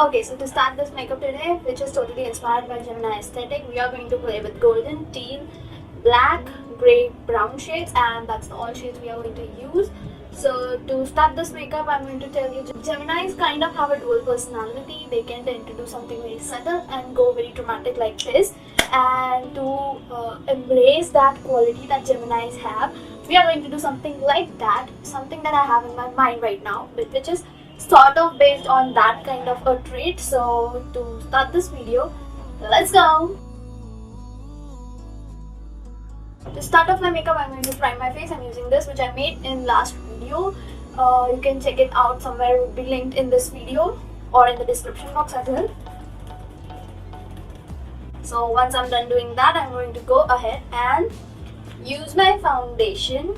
Okay, so to start this makeup today, which is totally inspired by Gemini aesthetic, we are going to play with golden, teal, black, grey, brown shades, and that's the all shades we are going to use. So to start this makeup, I'm going to tell you Geminis kind of have a dual personality. They can tend to do something very subtle and go very dramatic like this. And to embrace that quality that Geminis have, we are going to do something like that, something that I have in my mind right now, which is sort of based on that kind of a trait. So to start this video, let's go. To start off my makeup, I'm going to prime my face. I'm using this, which I made in last video. You can check it out somewhere, it will be linked in this video or in the description box as well. So once I'm done doing that, I'm going to go ahead and use my foundation.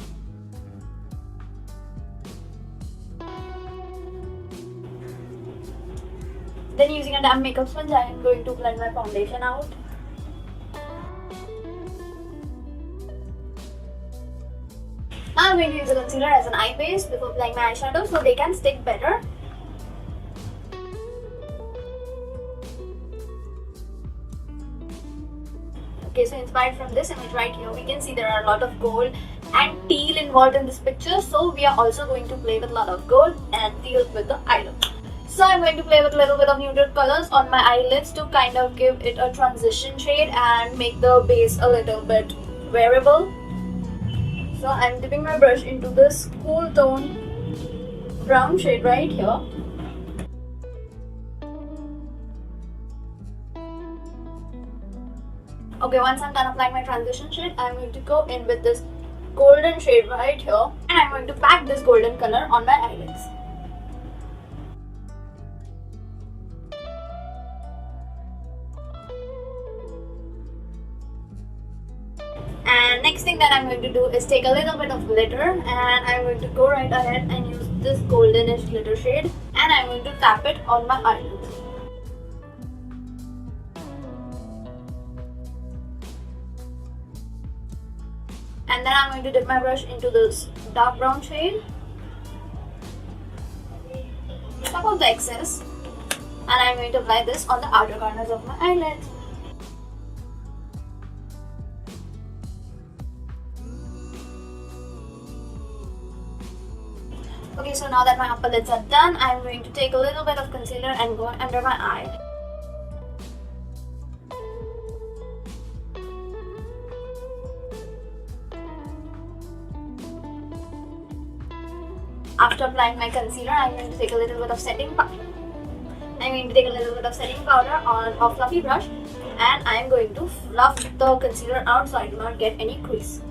Then using a damp makeup sponge, I am going to blend my foundation out. Now I'm going to use a concealer as an eye base before applying my eyeshadow so they can stick better. Okay, so inspired from this image right here, we can see there are a lot of gold and teal involved in this picture. So we are also going to play with a lot of gold and teal with the eye look. So I'm going to play with a little bit of muted colors on my eyelids to kind of give it a transition shade and make the base a little bit wearable. So I'm dipping my brush into this cool tone brown shade right here. Okay, once I'm done applying my transition shade, I'm going to go in with this golden shade right here, and I'm going to pack this golden color on my eyelids. And next thing that I'm going to do is take a little bit of glitter, and I'm going to go right ahead and use this goldenish glitter shade, and I'm going to tap it on my eyelids. And then I'm going to dip my brush into this dark brown shade, top of the excess, and I'm going to apply this on the outer corners of my eyelids. Okay, so now that my upper lids are done, I'm going to take a little bit of concealer and go under my eye. After applying my concealer, I'm going to take a little bit of setting powder. I'm going to take a little bit of setting powder on a fluffy brush, and I'm going to fluff the concealer out so I do not get any crease.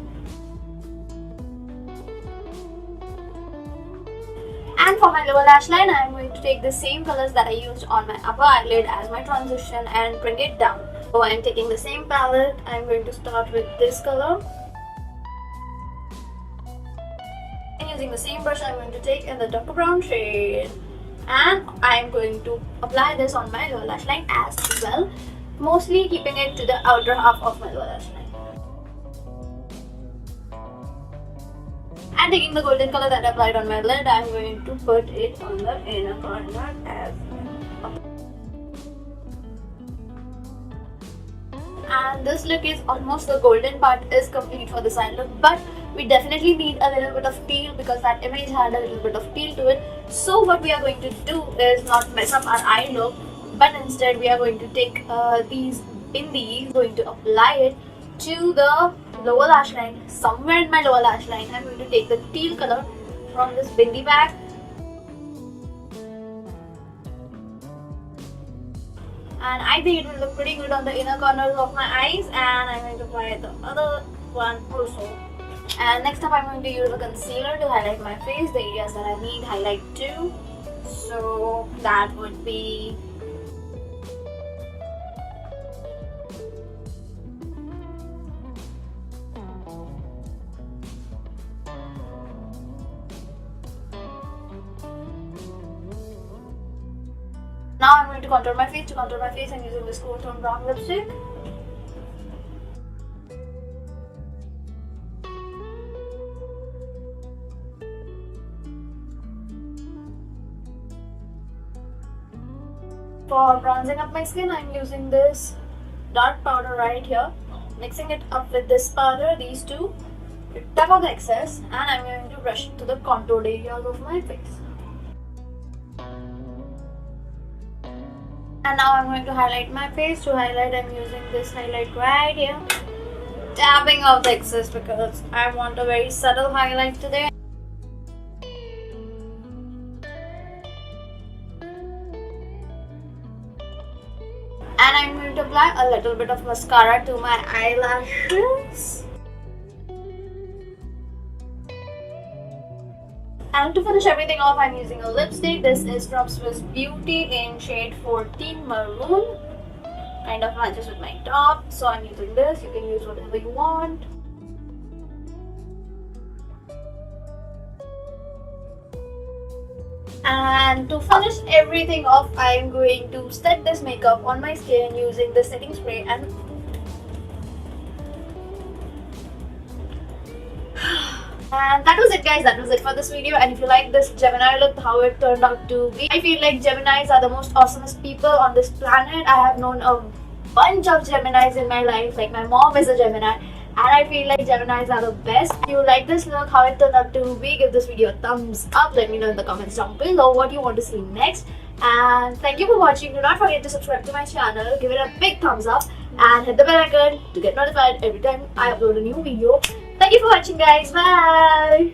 And for my lower lash line, I'm going to take the same colors that I used on my upper eyelid as my transition and bring it down. So I'm taking the same palette. I'm going to start with this color. And using the same brush, I'm going to take in the darker brown shade. And I'm going to apply this on my lower lash line as well, mostly keeping it to the outer half of my lower lash line. And taking the golden color that I applied on my lid, I'm going to put it on the inner corner as well. And this look is almost, the golden part is complete for this eye look, but we definitely need a little bit of teal because that image had a little bit of teal to it. So what we are going to do is not mess up our eye look, but instead we are going to take these bindis, going to apply it to the lower lash line. Somewhere in my lower lash line, I'm going to take the teal color from this bindi bag and I think it will look pretty good on the inner corners of my eyes, and I'm going to apply the other one also. And next up, I'm going to use a concealer to highlight my face, the areas that I need highlight too. So that would be now I'm going to contour my face. To contour my face, I'm using this cool tone brown lipstick. For bronzing up my skin, I'm using this dark powder right here. Mixing it up with this powder, these two, to tap out the excess, and I'm going to brush it to the contoured areas of my face. And now I'm going to highlight my face. To highlight, I'm using this highlight right here. Tapping out the excess because I want a very subtle highlight today. And I'm going to apply a little bit of mascara to my eyelashes. And to finish everything off, I'm using a lipstick. This is from Swiss Beauty in shade 14 Maroon. Kind of matches with my top, so I'm using this. You can use whatever you want. And to finish everything off, I'm going to set this makeup on my skin using the setting spray. And that was it, guys. That was it for this video. And if you like this Gemini look, how it turned out to be, I feel like Geminis are the most awesomest people on this planet. I have known a bunch of Geminis in my life. Like my mom is a Gemini, and I feel like Geminis are the best. If you like this look, how it turned out to be, give this video a thumbs up. Let me know in the comments down below what you want to see next. And thank you for watching. Do not forget to subscribe to my channel. Give it a big thumbs up and hit the bell icon to get notified every time I upload a new video. Thank you for watching, guys. Bye.